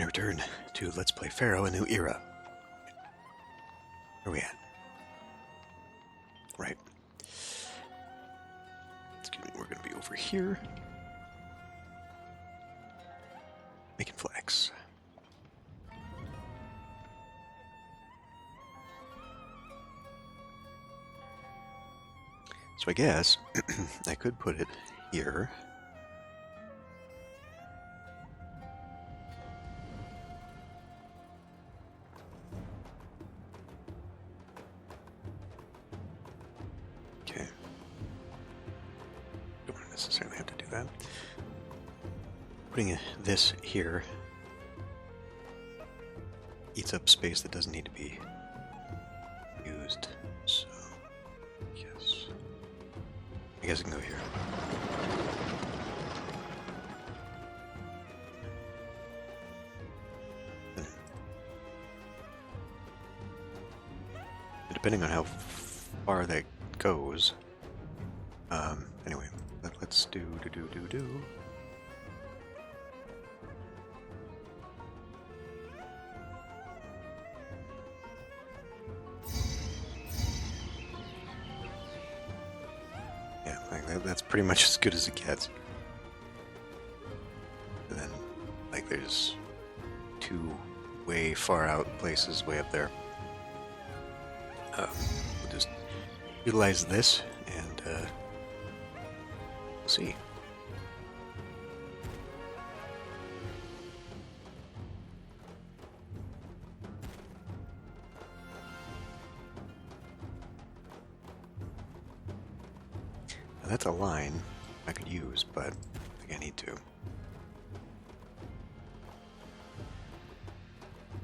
And return to Let's Play Pharaoh, a New Era. Where are we at? Right. Excuse me, we're going to be over here. Making flags. So I guess I could put it here. Okay. Don't necessarily have to do that. Putting this here eats up space that doesn't need to be used. So, yes. I guess I can go here. Depending on how far that goes. Anyway, let's do. Yeah, that's pretty much as good as it gets. And then, like, there's two way far out places way up there. We'll just utilize this and we'll see. Now that's a line I could use, but I think I need to.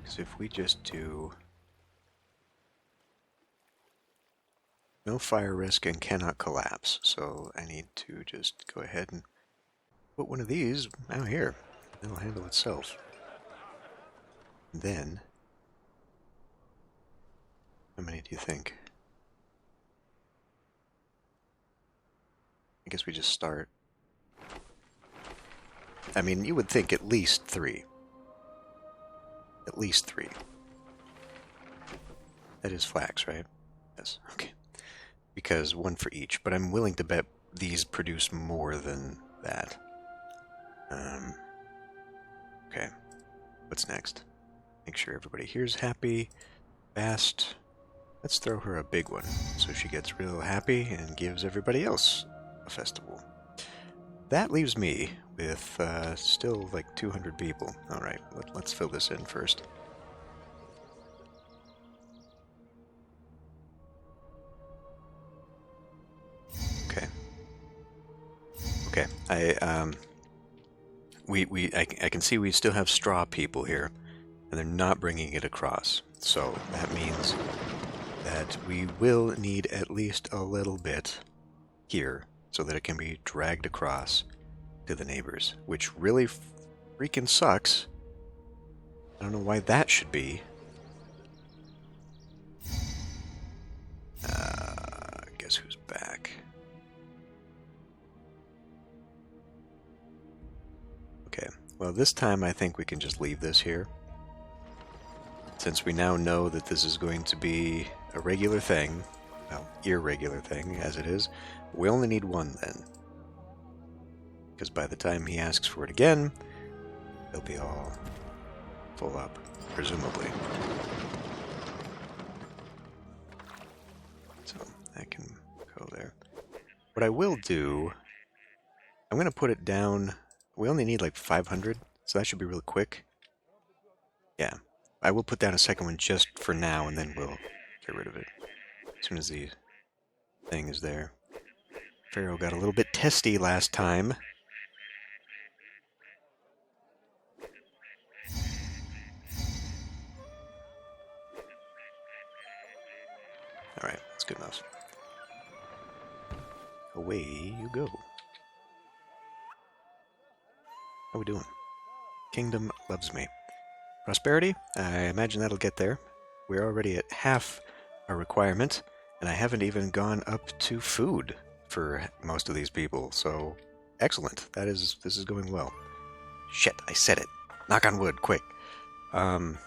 Because if we just do no fire risk and cannot collapse, so I need to just go ahead and put one of these out here. It'll handle itself. And then, how many do you think? I guess we just start. I mean, you would think at least 3. At least 3. That is flax, right? Yes, okay. Because 1 for each, but I'm willing to bet these produce more than that. Okay, what's next? Make sure everybody here's happy, fast. Let's throw her a big one, so she gets real happy and gives everybody else a festival. That leaves me with still like 200 people. Alright, let's fill this in first. Okay, I can see we still have straw people here, and they're not bringing it across. So that means that we will need at least a little bit here so that it can be dragged across to the neighbors, which really freaking sucks. I don't know why that should be. Guess who's back? Okay, well this time I think we can just leave this here. Since we now know that this is going to be a regular thing, well, irregular thing as it is, we only need 1 then. Because by the time he asks for it again, they'll be all full up, presumably. So that can go there. What I will do, I'm going to put it down. We only need like 500, so that should be really quick. Yeah, I will put down a second one just for now, and then we'll get rid of it as soon as the thing is there. Pharaoh got a little bit testy last time. Alright, that's good enough. Away you go. How we doing? Kingdom loves me. Prosperity? I imagine that'll get there. We're already at half our requirement, and I haven't even gone up to food for most of these people, so excellent. This is going well. Shit, I said it. Knock on wood, quick. Okay.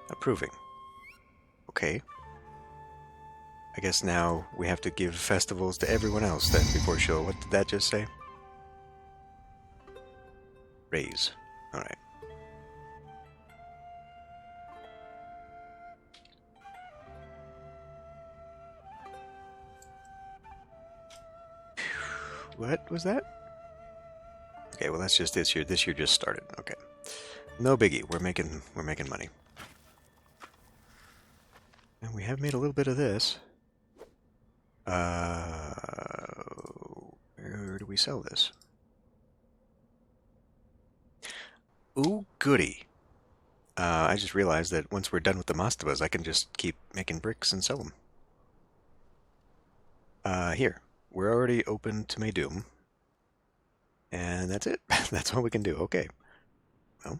Approving. Okay. I guess now we have to give festivals to everyone else then before she'll... What did that just say? Raise. Alright. What was that? Okay, well that's just this year. This year just started. Okay. No biggie. We're making money. And we have made a little bit of this. Where do we sell this? Ooh, goody. I just realized that once we're done with the mastabas, I can just keep making bricks and sell them. Here. We're already open to Maydoom. And that's it. That's all we can do. Okay. Well.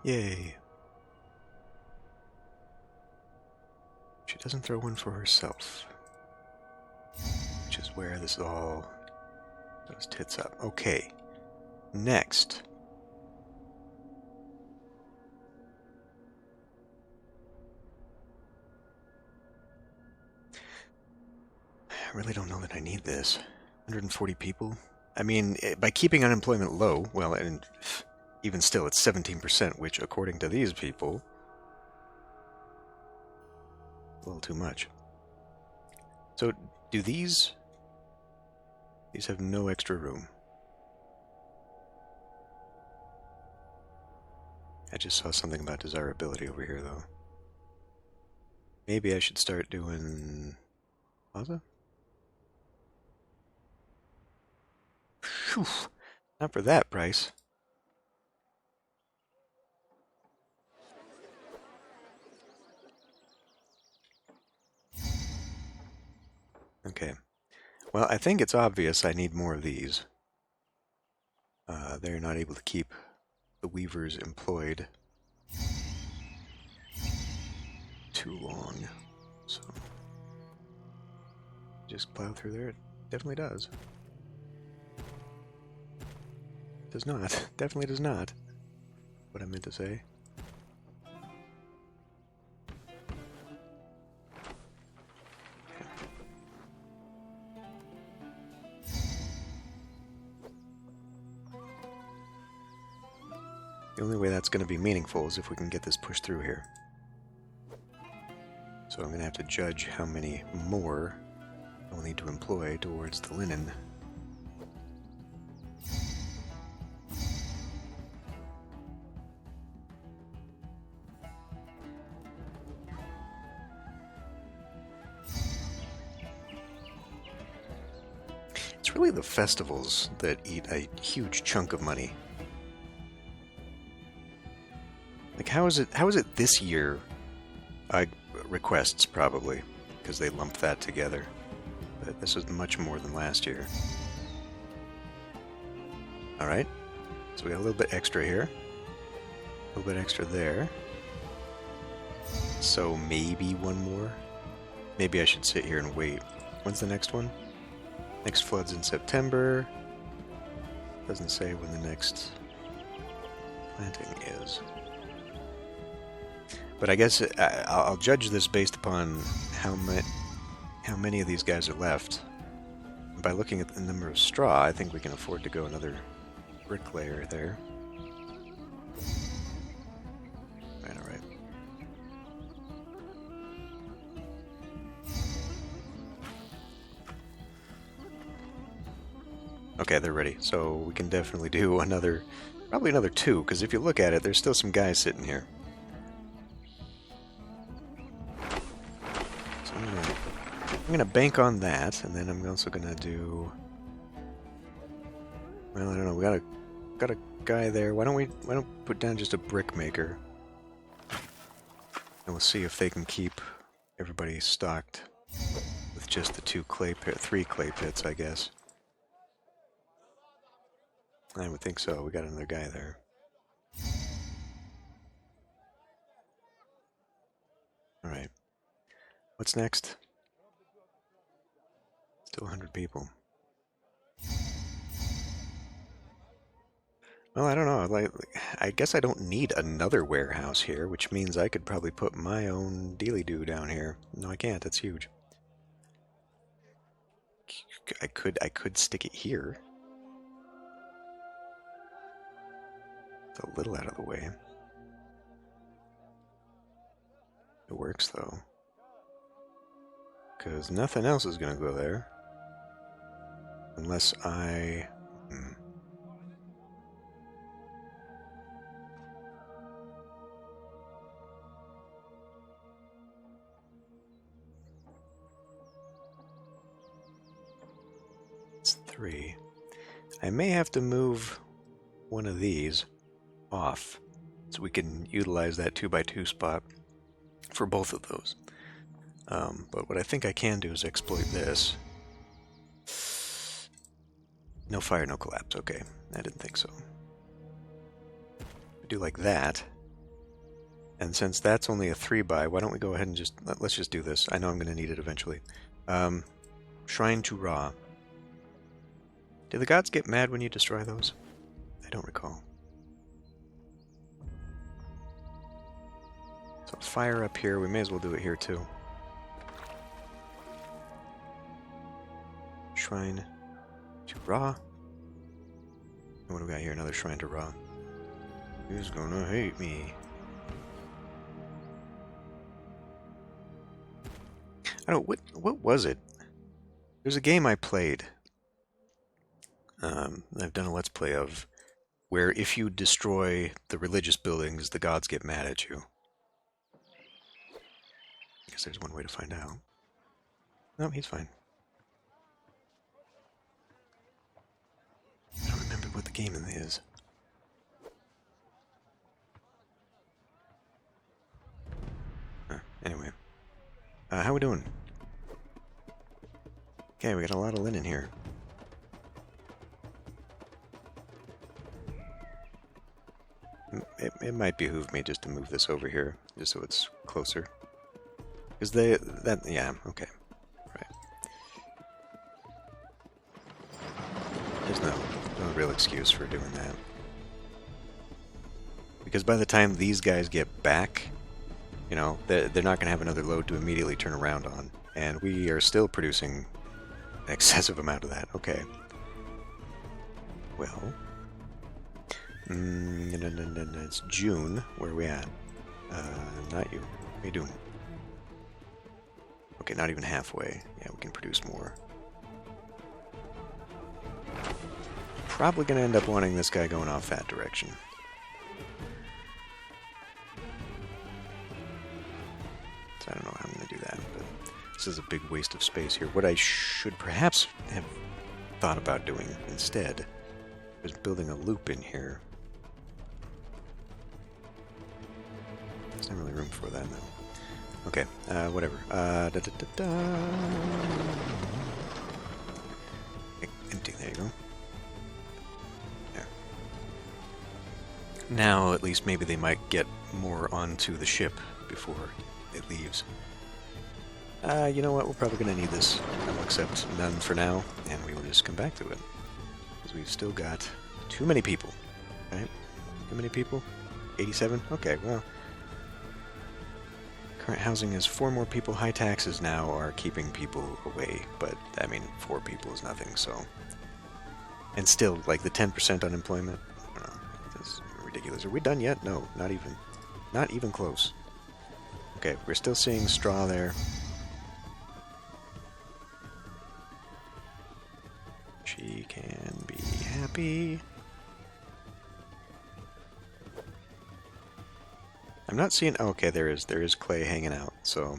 Yay. She doesn't throw one for herself. Which is where this all goes tits up. Okay. Next. I really don't know that I need this. 140 people? I mean, by keeping unemployment low, well, and even still, it's 17%, which, according to these people, a little too much. So, do these... These have no extra room. I just saw something about desirability over here, though. Maybe I should start doing... Plaza? Phew! Not for that price. Okay. Well, I think it's obvious I need more of these. They're not able to keep the weavers employed too long. So, just plow through there. It definitely does. Does not. Definitely does not. What I meant to say. The only way that's going to be meaningful is if we can get this pushed through here. So I'm going to have to judge how many more I'll need to employ towards the linen. It's really the festivals that eat a huge chunk of money. Like, how is it this year? Requests, probably, because they lumped that together. But this is much more than last year. Alright, so we got a little bit extra here. A little bit extra there. So maybe one more? Maybe I should sit here and wait. When's the next one? Next flood's in September. Doesn't say when the next planting is. But I guess I'll judge this based upon how many of these guys are left. And by looking at the number of straw, I think we can afford to go another bricklayer there. Right, all right. Okay, they're ready. So we can definitely do probably another two, because if you look at it, there's still some guys sitting here. I'm gonna bank on that, and then I'm also gonna do... Well, I don't know. We got a guy there. Why don't put down just a brick maker? And we'll see if they can keep everybody stocked with just the three clay pits, I guess. I would think so. We got another guy there. Alright. What's next? Still 100 people. Well, I don't know. I guess I don't need another warehouse here, which means I could probably put my own dealy-doo down here. No, I can't. That's huge. I could stick it here. It's a little out of the way. It works, though. Because nothing else is going to go there. Unless I... It's 3. I may have to move one of these off so we can utilize that 2x2 spot for both of those. But what I think I can do is exploit this. No fire, no collapse. Okay, I didn't think so. Do like that. And since that's only a 3x, why don't we go ahead and let's just do this. I know I'm going to need it eventually. Shrine to Ra. Do the gods get mad when you destroy those? I don't recall. So fire up here. We may as well do it here too. Shrine to Ra. And what do we got here? Another shrine to Ra. Who's gonna hate me? I don't know, what was it? There's a game I played. I've done a Let's Play of where if you destroy the religious buildings, the gods get mad at you. I guess there's one way to find out. No, he's fine. I don't remember what the game is. Anyway. How we doing? Okay, we got a lot of linen here. It might behoove me just to move this over here, just so it's closer. Because yeah, okay. Right. There's no real excuse for doing that. Because by the time these guys get back, you know, they're not going to have another load to immediately turn around on. And we are still producing an excessive amount of that. Okay. Well... it's June. Where are we at? Not you. What are you doing? Okay, not even halfway. Yeah, we can produce more. Probably going to end up wanting this guy going off that direction. So I don't know how I'm going to do that, but this is a big waste of space here. What I should perhaps have thought about doing instead is building a loop in here. There's not really room for that now. Okay, whatever. Empty, there you go. There. Now, at least maybe they might get more onto the ship before it leaves. You know what? We're probably going to need this. I'll accept none for now, and we will just come back to it. Because we've still got too many people. Right? Too many people? 87? Okay, well... Current housing is 4 more people. High taxes now are keeping people away, but, I mean, 4 people is nothing, so... And still, like, the 10% unemployment? I don't know. It's ridiculous. Are we done yet? No, not even. Not even close. Okay, we're still seeing straw there. She can be happy. I'm not seeing... Oh, okay, there is clay hanging out, so...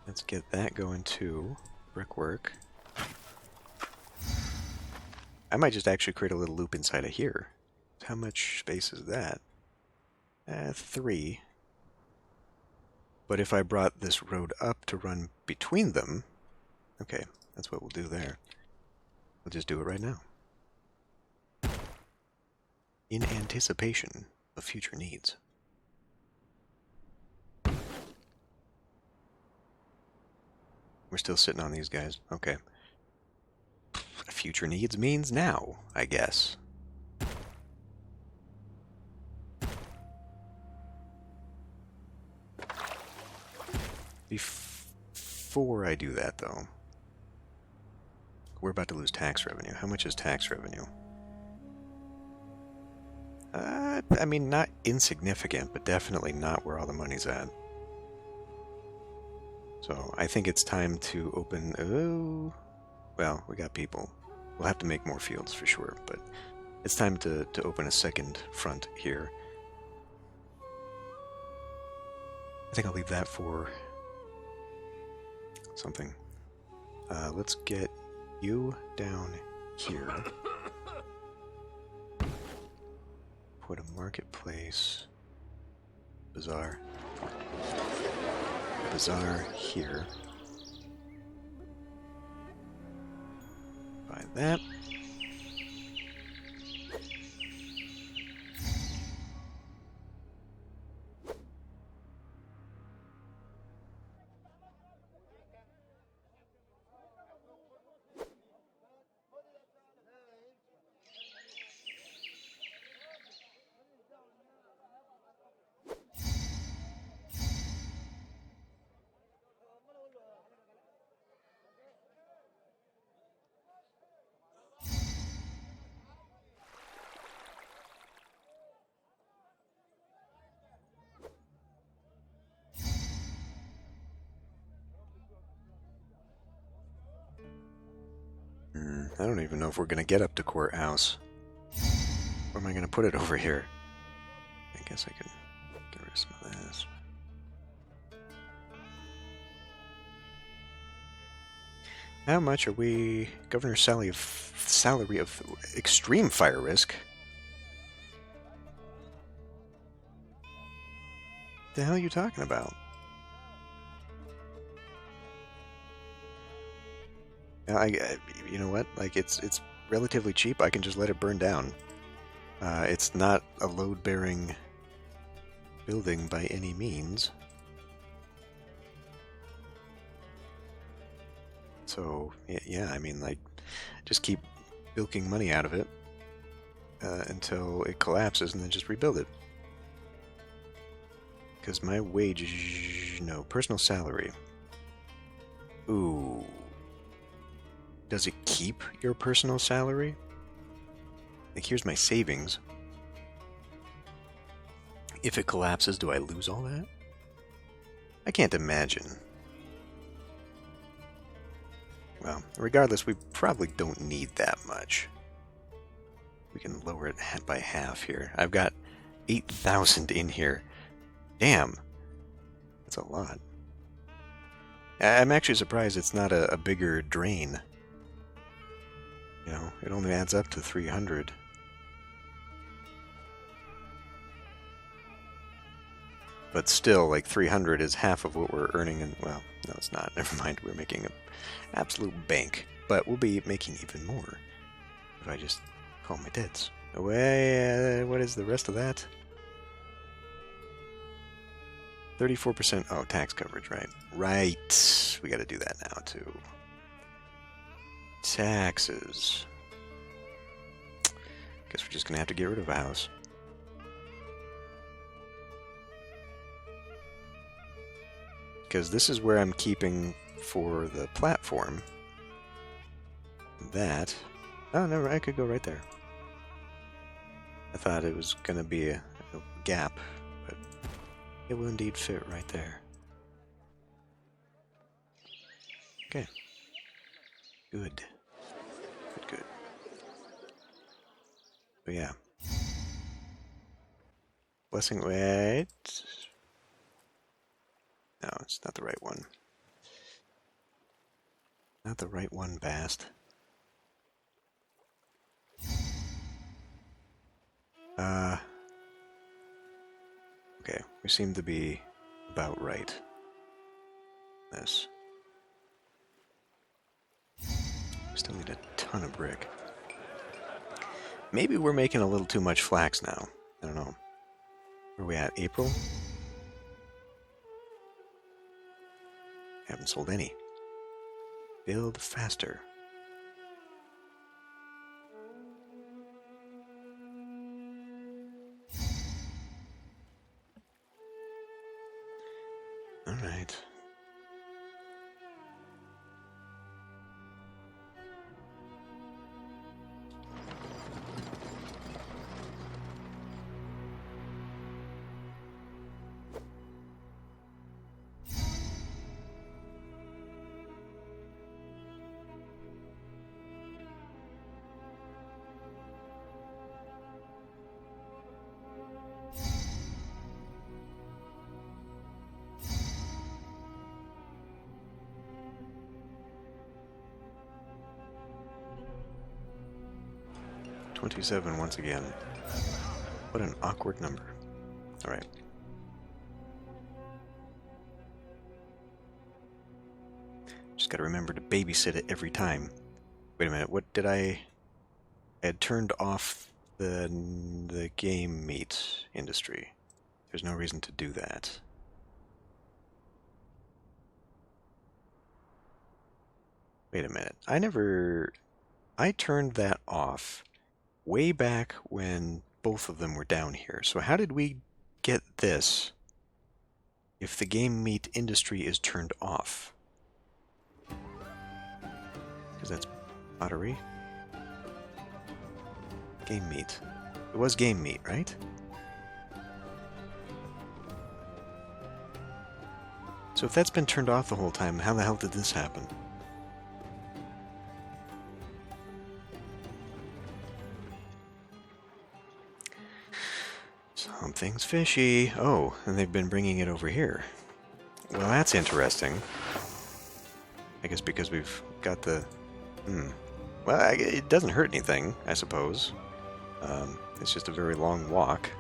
Let's get that going too. Brickwork. I might just actually create a little loop inside of here. How much space is that? 3. But if I brought this road up to run between them, okay, that's what we'll do there. We'll just do it right now. In anticipation of future needs. We're still sitting on these guys. Okay. Future needs means now, I guess. Before I do that, though, we're about to lose tax revenue. How much is tax revenue? I mean, not insignificant, but definitely not where all the money's at. So I think it's time to open... Oh, well, we got people. We'll have to make more fields for sure, but it's time to open a second front here. I think I'll leave that for something. Let's get you down here. Put a marketplace. Bazaar here. Buy that. I don't even know if we're going to get up to courthouse. Where am I going to put it over here? I guess I can get rid of some of this. How much are we... Governor's salary of extreme fire risk? What the hell are you talking about? You know what? Like, it's relatively cheap. I can just let it burn down. It's not a load-bearing building by any means. So, yeah, I mean, like, just keep bilking money out of it until it collapses and then just rebuild it. Because my wage... No, personal salary. Ooh... Does it keep your personal salary? Like, here's my savings. If it collapses, do I lose all that? I can't imagine. Well, regardless, we probably don't need that much. We can lower it by half here. I've got 8,000 in here. Damn. That's a lot. I'm actually surprised it's not a bigger drain. You know, it only adds up to 300. But still, like, 300 is half of what we're earning in... Well, no, it's not. Never mind. We're making an absolute bank. But we'll be making even more if I just call my debts. Away, what is the rest of that? 34%. Oh, tax coverage, right? Right. We got to do that now, too. Taxes. Guess we're just gonna have to get rid of a house. Because this is where I'm keeping for the platform. That... Oh, no, I could go right there. I thought it was gonna be a gap, but it will indeed fit right there. Okay. Good. Good. But yeah. Blessing, wait. No, it's not the right one. Not the right one, Bast. Okay, we seem to be about right. this. Still need a ton of brick. Maybe we're making a little too much flax now. I don't know. Where are we at? April? Haven't sold any. Build faster. All right. $27 once again. What an awkward number. Alright. Just gotta remember to babysit it every time. Wait a minute, what did I had turned off the game meat industry. There's no reason to do that. Wait a minute. I turned that off way back when both of them were down here. So how did we get this if the game meat industry is turned off? Because that's pottery. Game meat. It was game meat, right? So if that's been turned off the whole time, how the hell did this happen? Something's fishy. Oh, and they've been bringing it over here. Well, that's interesting. I guess because we've got the... Well, it doesn't hurt anything, I suppose. It's just a very long walk.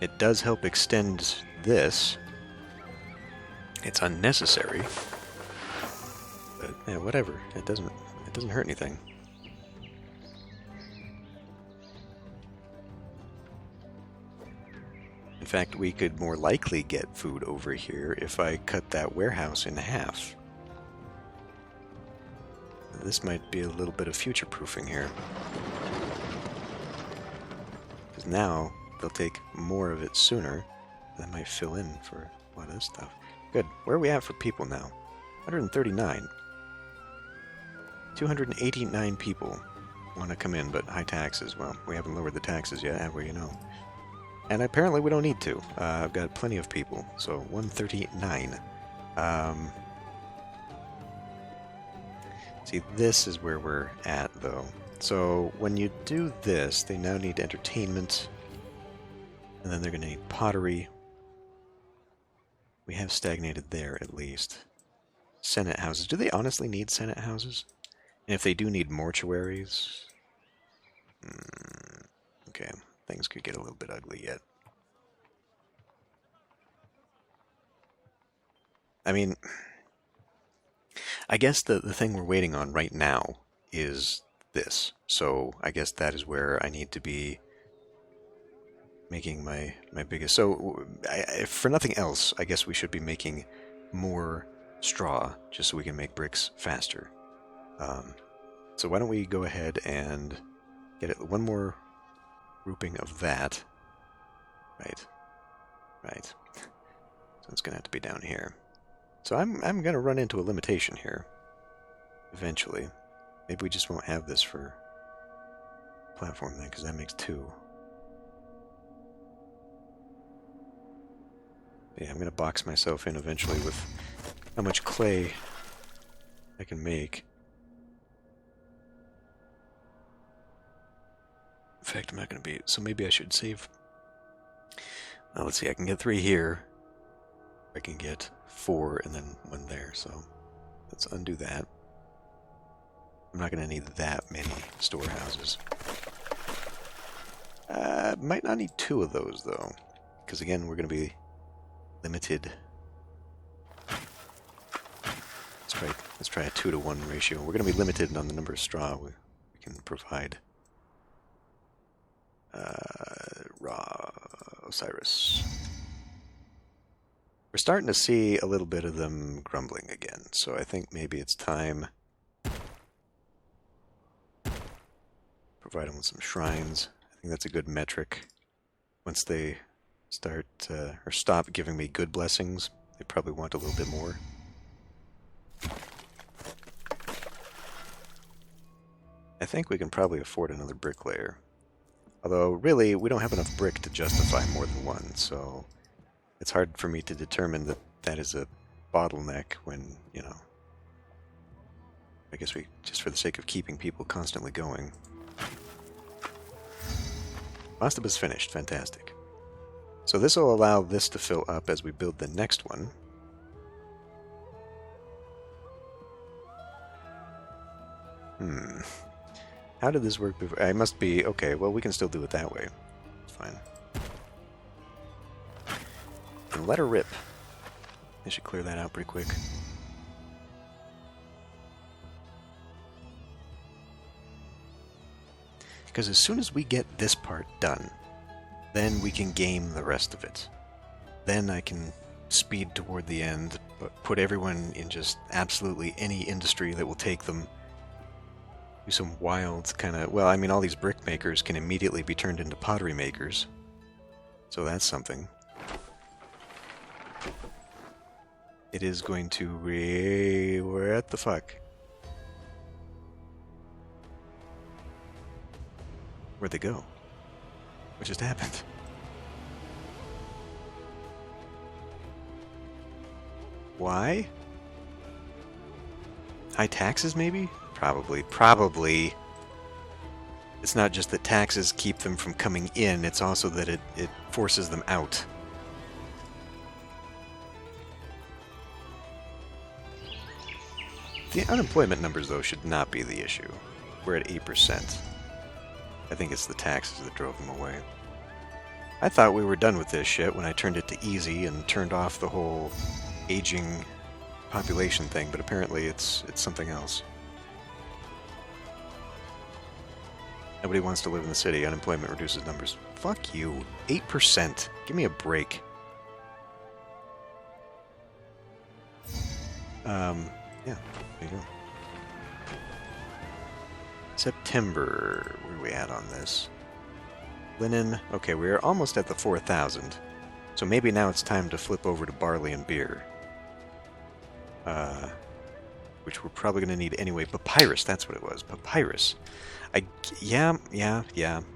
It does help extend this. It's unnecessary. But, yeah, whatever. It doesn't hurt anything. In fact, we could more likely get food over here if I cut that warehouse in half. This might be a little bit of future-proofing here. Because now, they'll take more of it sooner. That might fill in for a lot of this stuff. Good. Where are we at for people now? 139. 289 people want to come in, but high taxes. Well, we haven't lowered the taxes yet, have we? You know. And apparently we don't need to. I've got plenty of people. So 139. See, this is where we're at, though. So when you do this, they now need entertainment. And then they're going to need pottery. We have stagnated there, at least. Senate houses. Do they honestly need Senate houses? And if they do need mortuaries... okay, things could get a little bit ugly yet. I mean... I guess the thing we're waiting on right now is this. So I guess that is where I need to be making my biggest... So for nothing else, I guess we should be making more straw just so we can make bricks faster. So why don't we go ahead and get it one more grouping of that. Right. So it's going to have to be down here. So I'm going to run into a limitation here, eventually. Maybe we just won't have this for platform then, because that makes 2. Yeah, I'm going to box myself in eventually with how much clay I can make. In fact, I'm not going to be... So maybe I should save... let's see, I can get 3 here. I can get 4 and then 1 there, so let's undo that. I'm not going to need that many storehouses. Might not need 2 of those, though, because again, we're going to be limited. Let's try a 2-to-1 ratio. We're going to be limited on the number of straw we can provide. Raw Osiris. We're starting to see a little bit of them grumbling again, so I think maybe it's time to provide them with some shrines. I think that's a good metric. Once they start or stop giving me good blessings, they probably want a little bit more. I think we can probably afford another bricklayer. Although, really, we don't have enough brick to justify more than one, so it's hard for me to determine that that is a bottleneck when, you know, I guess we, just for the sake of keeping people constantly going. Mastaba's finished. Fantastic. So this will allow this to fill up as we build the next one. How did this work before? I must be... Okay, well, we can still do it that way. It's fine. And let her rip. I should clear that out pretty quick. Because as soon as we get this part done, then we can game the rest of it. Then I can speed toward the end, but put everyone in just absolutely any industry that will take them. Do some wild kind of... Well, I mean, all these brick makers can immediately be turned into pottery makers. So that's something. It is going to what the fuck? Where'd they go? What just happened? Why? High taxes, maybe? Probably. It's not just that taxes keep them from coming in, it's also that it forces them out. The unemployment numbers, though, should not be the issue. We're at 8%. I think it's the taxes that drove them away. I thought we were done with this shit when I turned it to easy and turned off the whole aging population thing, but apparently it's something else. Nobody wants to live in the city. Unemployment reduces numbers. Fuck you. 8%. Give me a break. Yeah, there you go. September. Where are we at on this? Linen. Okay, we're almost at the 4,000. So maybe now it's time to flip over to barley and beer. Which we're probably going to need anyway. Papyrus, that's what it was. Papyrus. Yeah,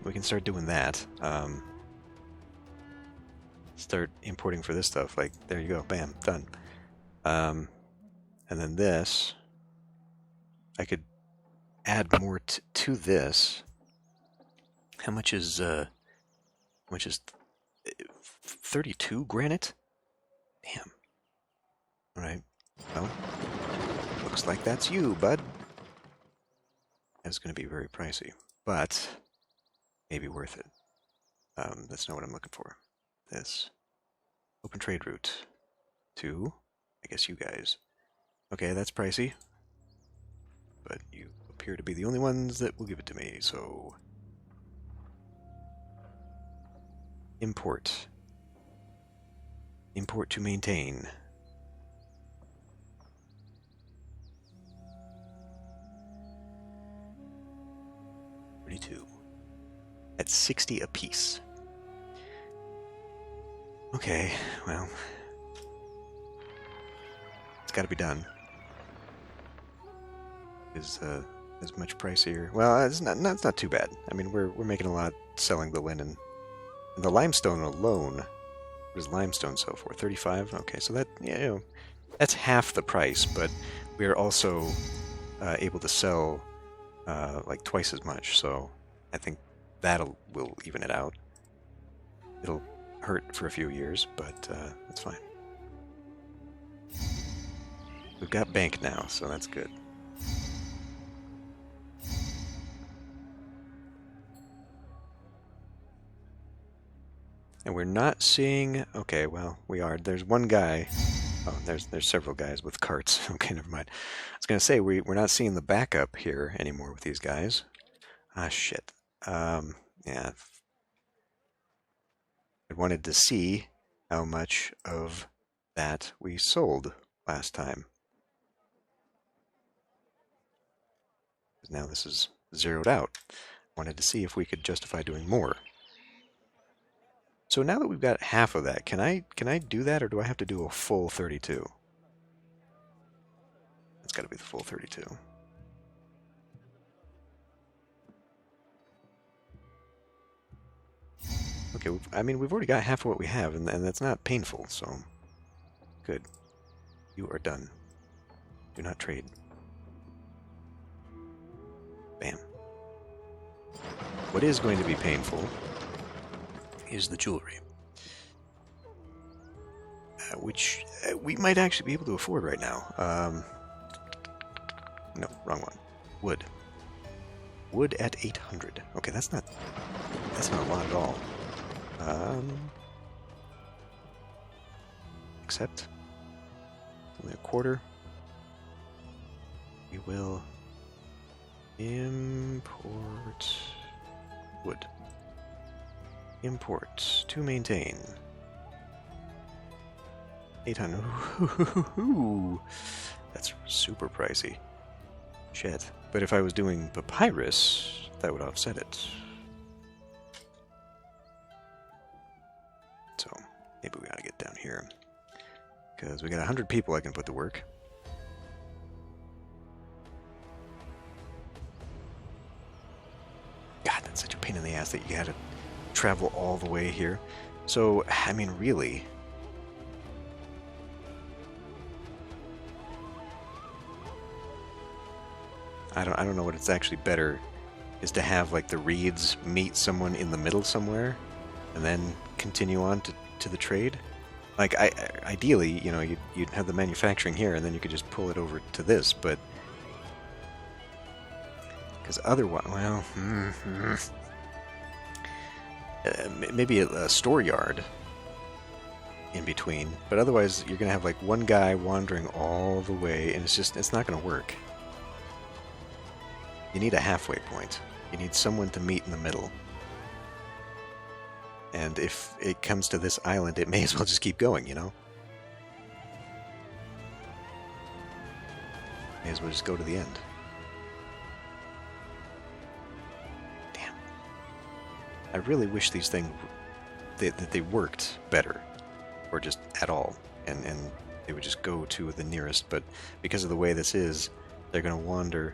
we can start doing that. Start importing for this stuff. Like, there you go. Bam, done. And then this, I could add more to this. How much is 32 granite? Damn. Alright. Well, looks like that's you, bud. That's going to be very pricey, but maybe worth it. That's not what I'm looking for. This. Open trade route. To, I guess, you guys. Okay, that's pricey. But you appear to be the only ones that will give it to me, so... Import. Import to maintain. At 60 apiece. Okay, well, it's got to be done. Is as much pricier? Well, it's not too bad. I mean, we're making a lot selling the linen. And the limestone alone, what does limestone sell for? 35. Okay, so that that's half the price, but we are also able to sell like twice as much. So I think will even it out. It'll hurt for a few years, but that's fine. We've got bank now, so that's good. And we're not seeing... Okay, well, we are. There's one guy. Oh, there's several guys with carts. Okay, never mind. I was going to say, we're not seeing the backup here anymore with these guys. Ah, shit. Yeah. I wanted to see how much of that we sold last time. Now this is zeroed out. Wanted to see if we could justify doing more. So now that we've got half of that, can I do that, or do I have to do a full 32? It's got to be the full 32. Okay, I mean, we've already got half of what we have, and that's not painful, so... Good. You are done. Do not trade. Bam. What is going to be painful is the jewelry. Which we might actually be able to afford right now. No, wrong one. Wood. Wood at 800. Okay, that's not a lot at all. Except only a quarter. We will import wood. Import to maintain. 800. That's super pricey. Shit. But if I was doing papyrus, that would offset it. So, maybe we gotta get down here. Because we got 100 people I can put to work. God, that's such a pain in the ass that you had to travel all the way here. So, I mean, really... I don't know what it's actually better is to have like the reeds meet someone in the middle somewhere and then continue on to the trade. Like ideally, you know, you'd have the manufacturing here and then you could just pull it over to this, but because otherwise, well, maybe a store yard in between, but otherwise you're gonna have like one guy wandering all the way, and it's not gonna work. You need a halfway point. You need someone to meet in the middle. And if it comes to this island, it may as well just keep going, you know? May as well just go to the end. Damn. I really wish these things, that they worked better. Or just at all. And they would just go to the nearest. But because of the way this is, they're going to wander...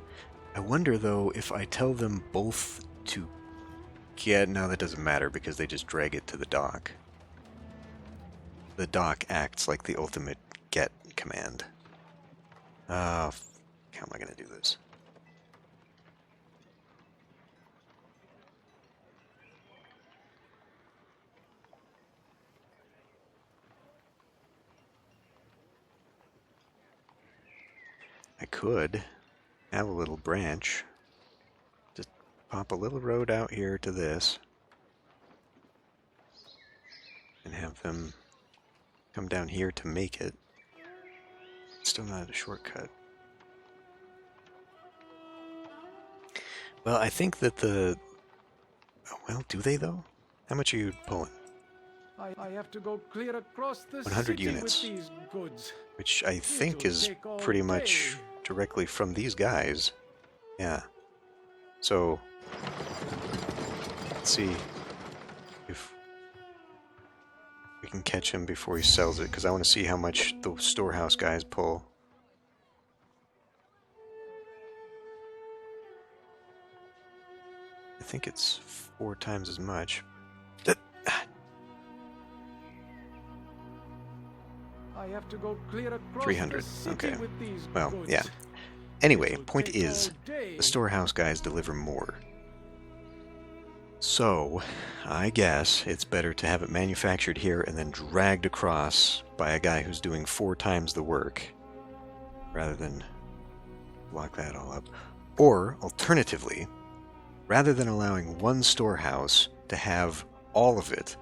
I wonder, though, if I tell them both to get... No, that doesn't matter, because they just drag it to the dock. The dock acts like the ultimate get command. How am I going to do this? I could... have a little branch. Just pop a little road out here to this. And have them come down here to make it. Still not a shortcut. Well, I think that the... Well, do they though? How much are you pulling? I have to go clear across the 100 city units. with these goods. Which I think is pretty much directly from these guys. Yeah. So, let's see if we can catch him before he sells it, because I want to see how much the storehouse guys pull. I think it's 4 times as much. I have to go clear across 300. the city Okay. with these Well, goods. yeah. Anyway, It will point take is, all day. the storehouse guys deliver more. So, I guess it's better to have it manufactured here and then dragged across by a guy who's doing 4 times the work, rather than lock that all up. Or, alternatively, rather than allowing one storehouse to have all of it,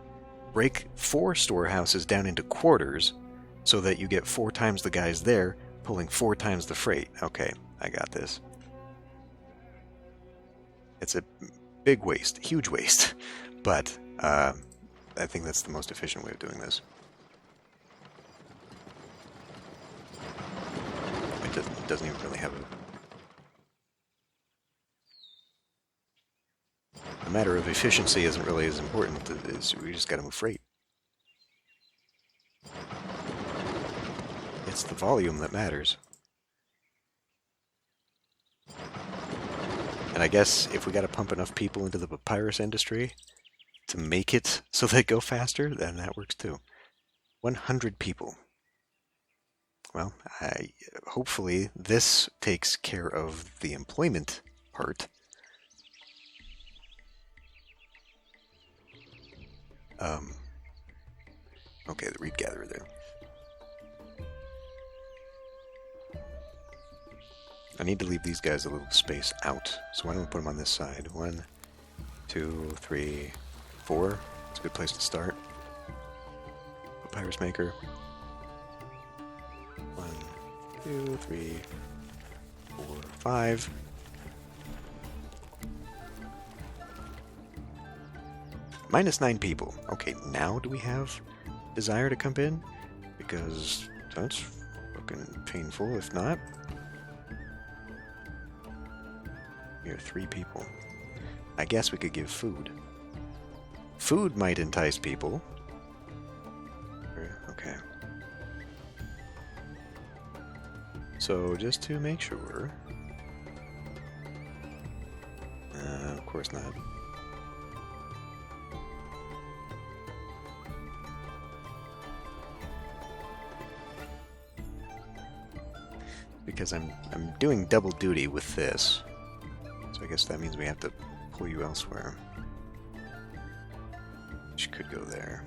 break 4 storehouses down into quarters so that you get 4 times the guys there pulling 4 times the freight. Okay, I got this. It's a big waste, huge waste, but I think that's the most efficient way of doing this. It doesn't even really have a matter of efficiency isn't really as important. We just got to move freight. It's the volume that matters. And I guess if we got to pump enough people into the papyrus industry to make it so they go faster, then that works too. 100 people. Well, hopefully this takes care of the employment part. Okay, the reed gatherer there. I need to leave these guys a little space out, so why don't we put them on this side? 1, 2, 3, 4. It's a good place to start. Papyrus maker. 1, 2, 3, 4, 5. -9 people. Okay, now do we have desire to come in? Because that's fucking painful if not. We have 3 people. I guess we could give food. Food might entice people. Okay. So just to make sure. Of course not. Because I'm doing double duty with this. So I guess that means we have to pull you elsewhere. Which could go there.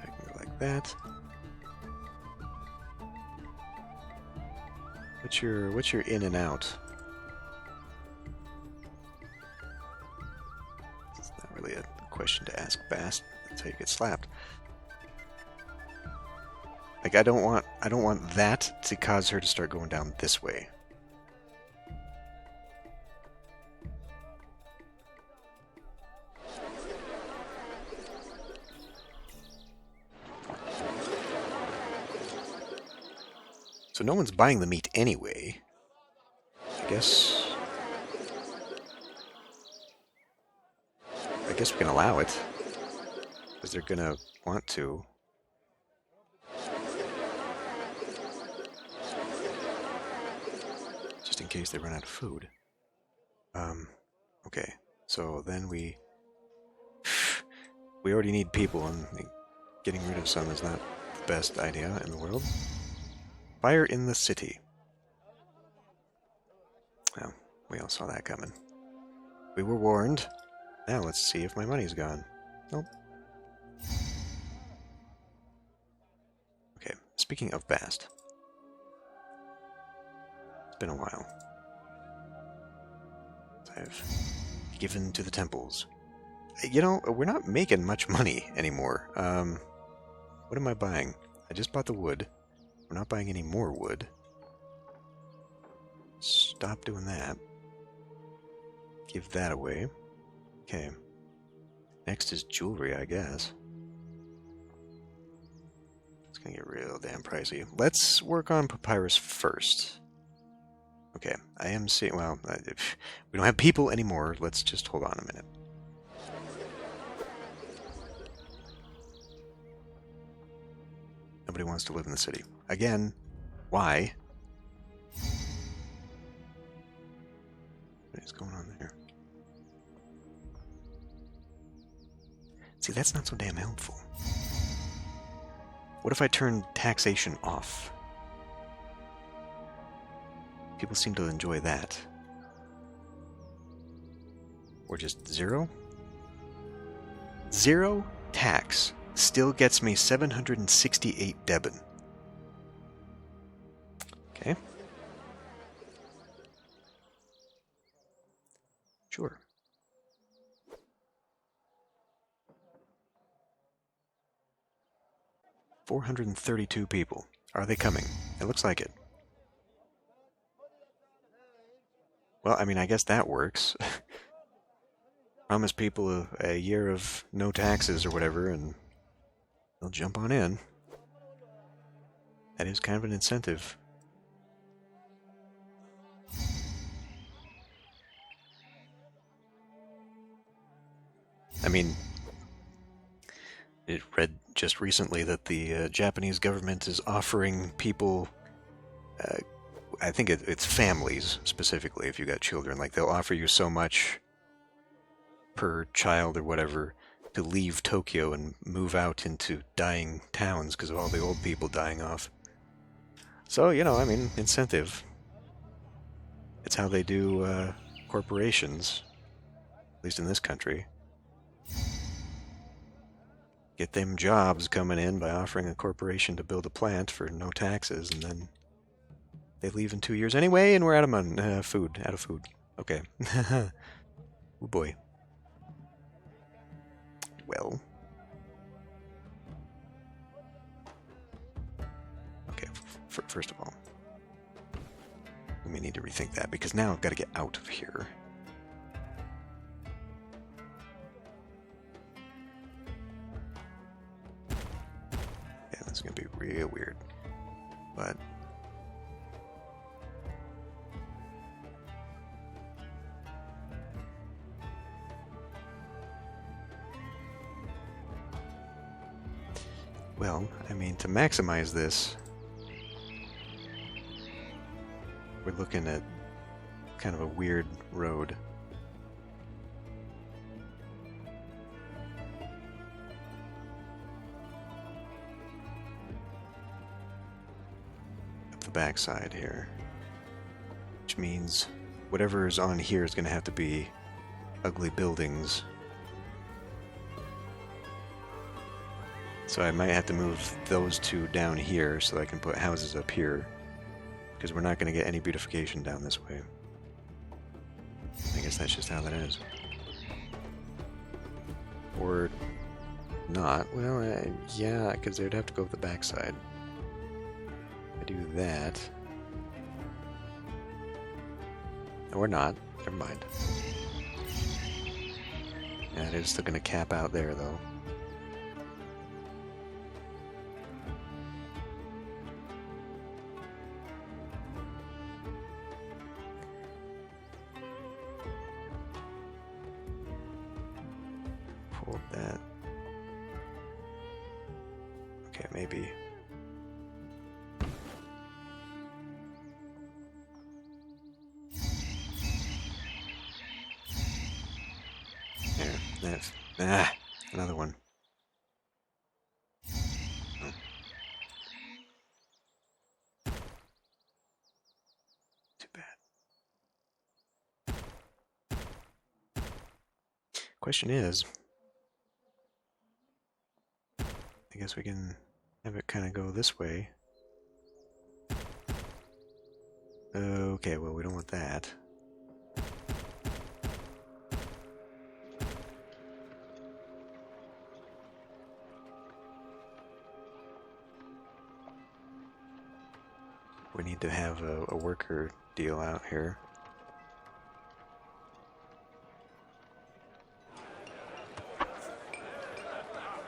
I can go like that. What's your in and out? It's not really a question to ask Bast. That's how you get slapped. Like I don't want that to cause her to start going down this way. So no one's buying the meat anyway. I guess we can allow it. Because they're gonna want to. Just in case they run out of food. Okay. So then we already need people, and getting rid of some is not the best idea in the world. Fire in the city. Well, we all saw that coming. We were warned. Now let's see if my money's gone. Nope. Okay, speaking of Bast. It's been a while. I've given to the temples. You know, we're not making much money anymore. What am I buying? I just bought the wood. We're not buying any more wood. Stop doing that. Give that away. Okay. Next is jewelry, I guess. It's gonna get real damn pricey. Let's work on papyrus first. Okay, I am seeing... Well, we don't have people anymore. Let's just hold on a minute. Nobody wants to live in the city. Again, why? What is going on there? See, that's not so damn helpful. What if I turn taxation off? People seem to enjoy that. Or just 0? 0 tax still gets me 768 Debon. Okay. Sure. $432 people. Are they coming? It looks like it. Well, I mean, I guess that works. Promise people a year of no taxes or whatever, and they'll jump on in. That is kind of an incentive. I mean, it read just recently that the Japanese government is offering people, I think it's families specifically, if you got children, like they'll offer you so much per child or whatever to leave Tokyo and move out into dying towns because of all the old people dying off. So, I mean, incentive. It's how they do corporations, at least in this country. Get them jobs coming in by offering a corporation to build a plant for no taxes, and then they leave in 2 years anyway, and we're out of money, food. Out of food. Okay. Oh boy. Well. Okay, first of all, we may need to rethink that, because now I've got to get out of here. Yeah, that's going to be real weird. But well, I mean, to maximize this, we're looking at kind of a weird road. Up the backside here. Which means whatever is on here is going to have to be ugly buildings. So I might have to move those two down here so I can put houses up here, because we're not going to get any beautification down this way. I guess that's just how that is. Or not. Well, yeah, because they would have to go up the backside. If I do that. Or not. Never mind. Yeah, it is still going to cap out there, though. That. Okay, maybe. There, that's another one. Oh. Too bad. Question is, I guess we can have it kind of go this way. Okay, well, we don't want that. We need to have a worker deal out here.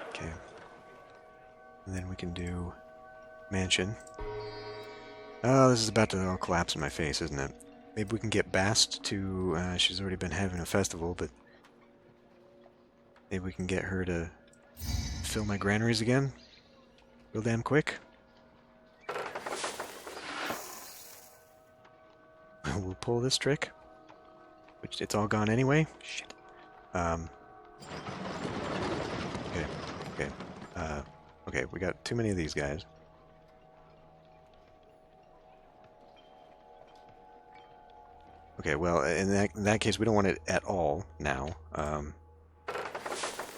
Okay. And then we can do mansion. Oh, this is about to all collapse in my face, isn't it? Maybe we can get Bast to... she's already been having a festival, but... maybe we can get her to fill my granaries again? Real damn quick? We'll pull this trick. Which, it's all gone anyway? Shit. Okay. Okay. Okay, we got too many of these guys. Okay, well, in that case, we don't want it at all now.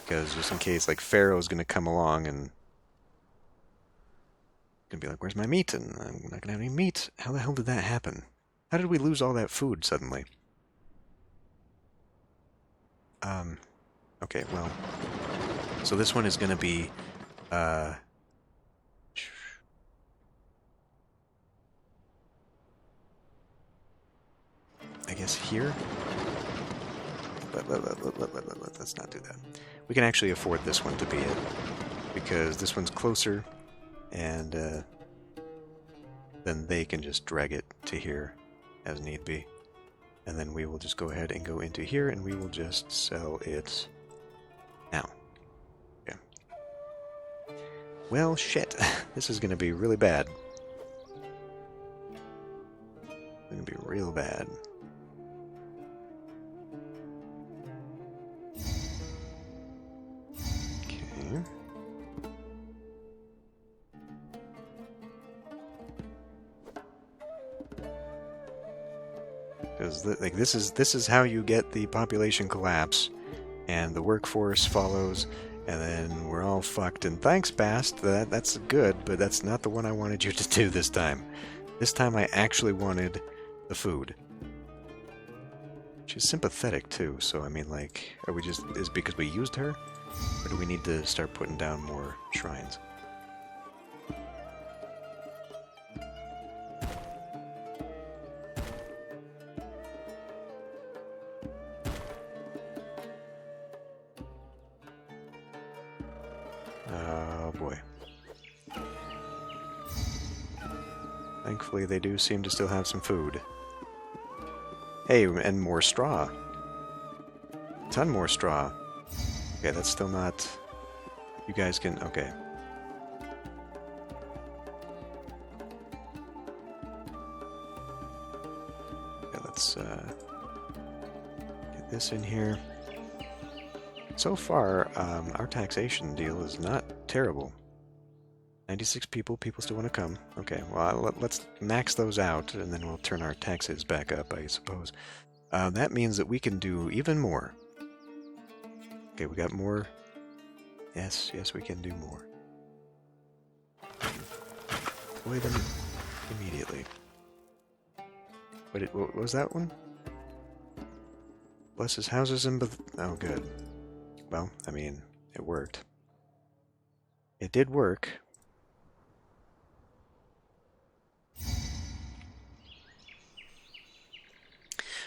Because just in case, like, Pharaoh's gonna come along and... gonna be like, where's my meat? And I'm not gonna have any meat. How the hell did that happen? How did we lose all that food suddenly? Okay, well, so this one is going to be, I guess here? Let's not do that. We can actually afford this one to be it, because this one's closer, and then they can just drag it to here as need be. And then we will just go ahead and go into here, and we will just sell it now. Okay. Well, shit. This is going to be really bad. It's going to be real bad. Okay. Because like this is how you get the population collapse, and the workforce follows, and then we're all fucked. And thanks, Bast. That's good, but that's not the one I wanted you to do this time. This time I actually wanted the food. She's sympathetic too, so I mean, like, are we just is it because we used her, or do we need to start putting down more shrines? Oh boy. Thankfully, they do seem to still have some food. Hey, and more straw. A ton more straw. Okay, that's still not... You guys can... Okay. Okay, let's get this in here. So far, our taxation deal is not terrible. 96 people still want to come. Okay, well, let's max those out, and then we'll turn our taxes back up, I suppose. That means that we can do even more. Okay, we got more. Yes, we can do more. Avoid them immediately. What was that one? Bless his houses and... Oh, good. Well, I mean, it worked. It did work.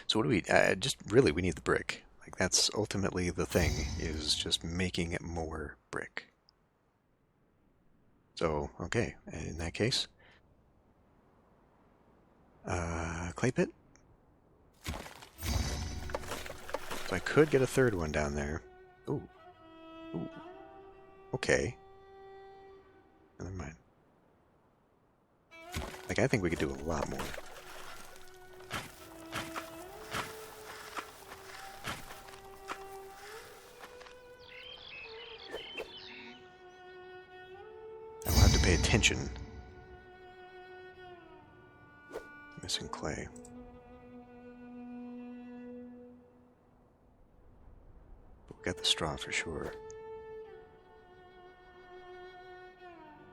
So what do we... just really, we need the brick. Like, that's ultimately the thing, is just making it more brick. So, okay, in that case... clay pit? So I could get a third one down there. Ooh. Ooh. Okay. Never mind. Like, I think we could do a lot more. I will have to pay attention. Missing clay. But we got the straw for sure.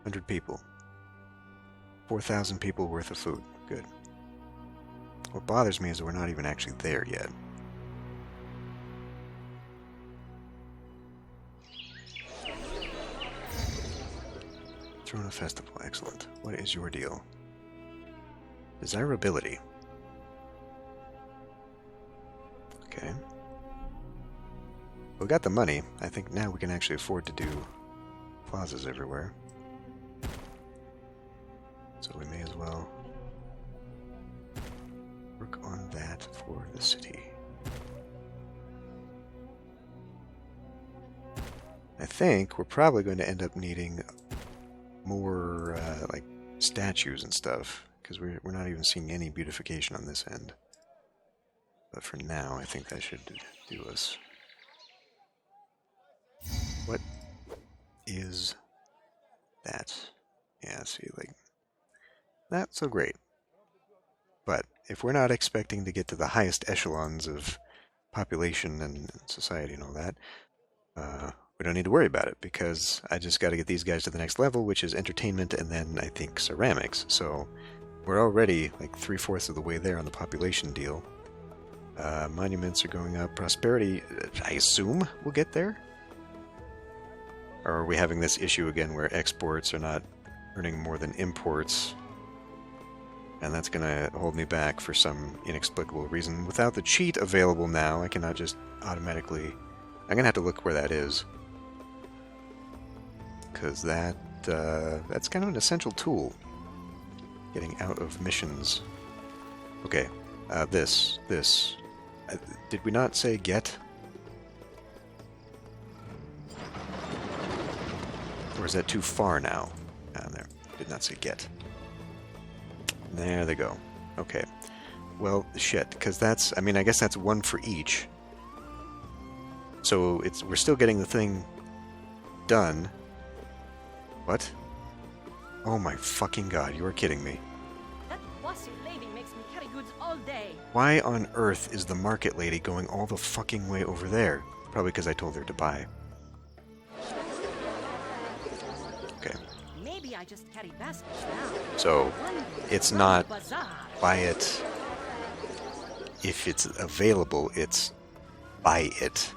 100 people. 4,000 people worth of food. Good. What bothers me is that we're not even actually there yet. Throwing a festival. Excellent. What is your deal? Desirability. Okay. We got the money. I think now we can actually afford to do plazas everywhere. So we may as well work on that for the city. I think we're probably going to end up needing more like statues and stuff, because we're not even seeing any beautification on this end. But for now, I think that should do us. What is that? Yeah, see, like, not so great. But if we're not expecting to get to the highest echelons of population and society and all that, we don't need to worry about it, because I just got to get these guys to the next level, which is entertainment, and then I think ceramics. So we're already like 3/4 of the way there on the population deal. Monuments are going up. Prosperity, I assume, will get there? Or are we having this issue again where exports are not earning more than imports? And that's going to hold me back for some inexplicable reason. Without the cheat available now, I cannot just automatically... I'm going to have to look where that is. Because that's kind of an essential tool. Getting out of missions. Okay, this. Did we not say get? Or is that too far now? Down there. Did not say get. There they go. Okay. Well, shit, because that's... I mean, I guess that's one for each. So we're still getting the thing done. What? Oh my fucking god, you are kidding me. That bossy lady makes me carry goods all day. Why on earth is the market lady going all the fucking way over there? Probably because I told her to buy. Okay. Maybe I just carry baskets now. So, it's not buy it if it's available, it's buy it.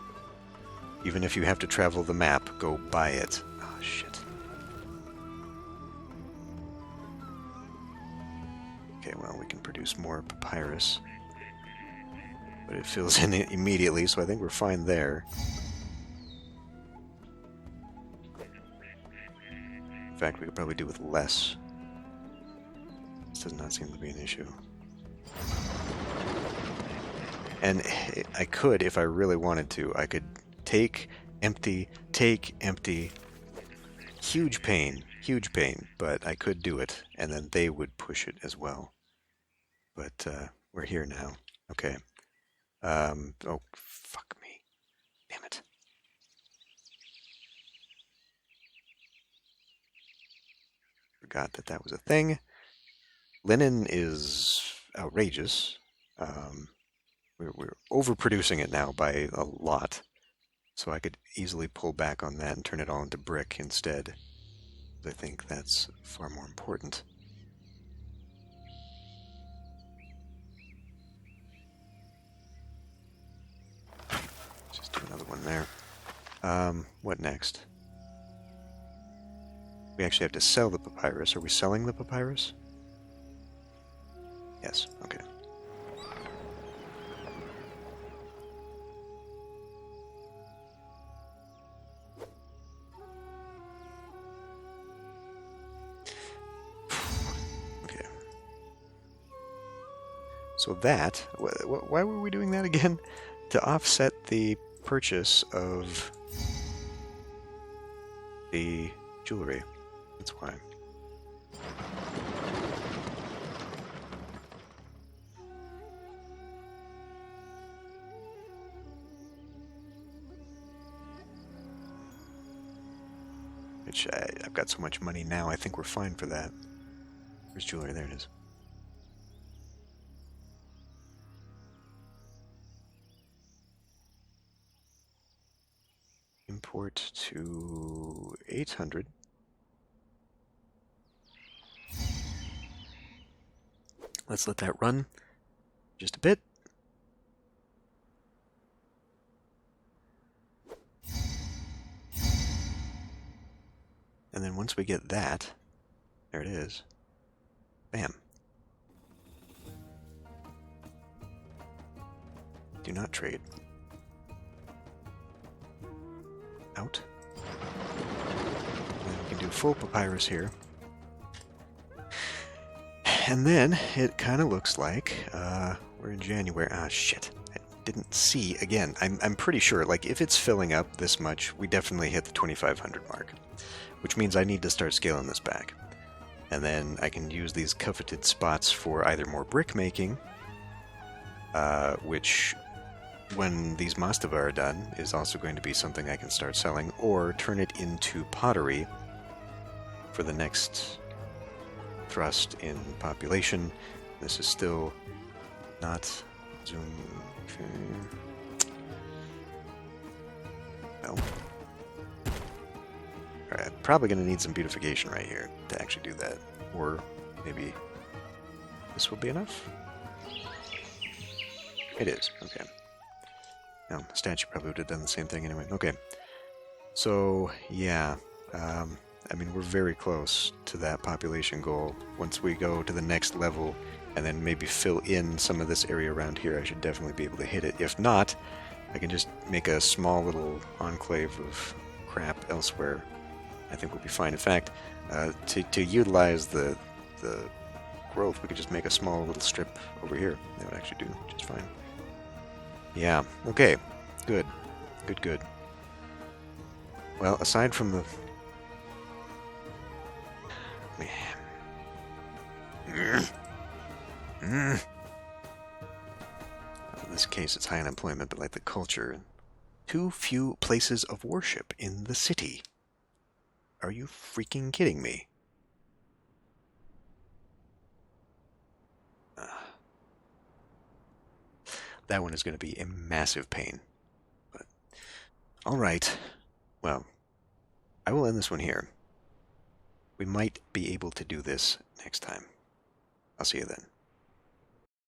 Even if you have to travel the map, go buy it. Oh, shit. Okay, well, we can produce more papyrus. But it fills in immediately, so I think we're fine there. In fact, we could probably do with less. This does not seem to be an issue. And I could, if I really wanted to, I could take, empty, huge pain, but I could do it, and then they would push it as well. But we're here now. Okay. Oh, fuck me. Damn it. Forgot that was a thing. Linen is outrageous. We're overproducing it now by a lot. So I could easily pull back on that and turn it all into brick instead. I think that's far more important. Just do another one there. What next? We actually have to sell the papyrus. Are we selling the papyrus? Yes, okay. Okay. So that, why were we doing that again? To offset the purchase of the jewelry. That's why. Which I've got so much money now, I think we're fine for that. Where's jewelry? There it is. Import to 800. Let's let that run just a bit. And then once we get that, there it is. Bam. Do not trade. Out. And then we can do full papyrus here. And then it kind of looks like we're in January. Ah, shit. I didn't see again. I'm pretty sure, like, if it's filling up this much, we definitely hit the 2,500 mark, which means I need to start scaling this back. And then I can use these coveted spots for either more brick making, which, when these mastava are done, is also going to be something I can start selling, or turn it into pottery for the next thrust in population. This is still not zoom. Well, alright, I'm probably going to need some beautification right here to actually do that. Or maybe this will be enough? It is. Okay. No, the statue probably would have done the same thing anyway. Okay. So, yeah. I mean, we're very close to that population goal. Once we go to the next level and then maybe fill in some of this area around here, I should definitely be able to hit it. If not, I can just make a small little enclave of crap elsewhere. I think we'll be fine. In fact, to utilize the growth, we could just make a small little strip over here. That would actually do just fine. Yeah, okay. Good. Good, good. Well, aside from the... In this case, it's high unemployment, but like the culture... Too few places of worship in the city. Are you freaking kidding me? That one is going to be a massive pain. But, all right. Well, I will end this one here. We might be able to do this next time. I'll see you then.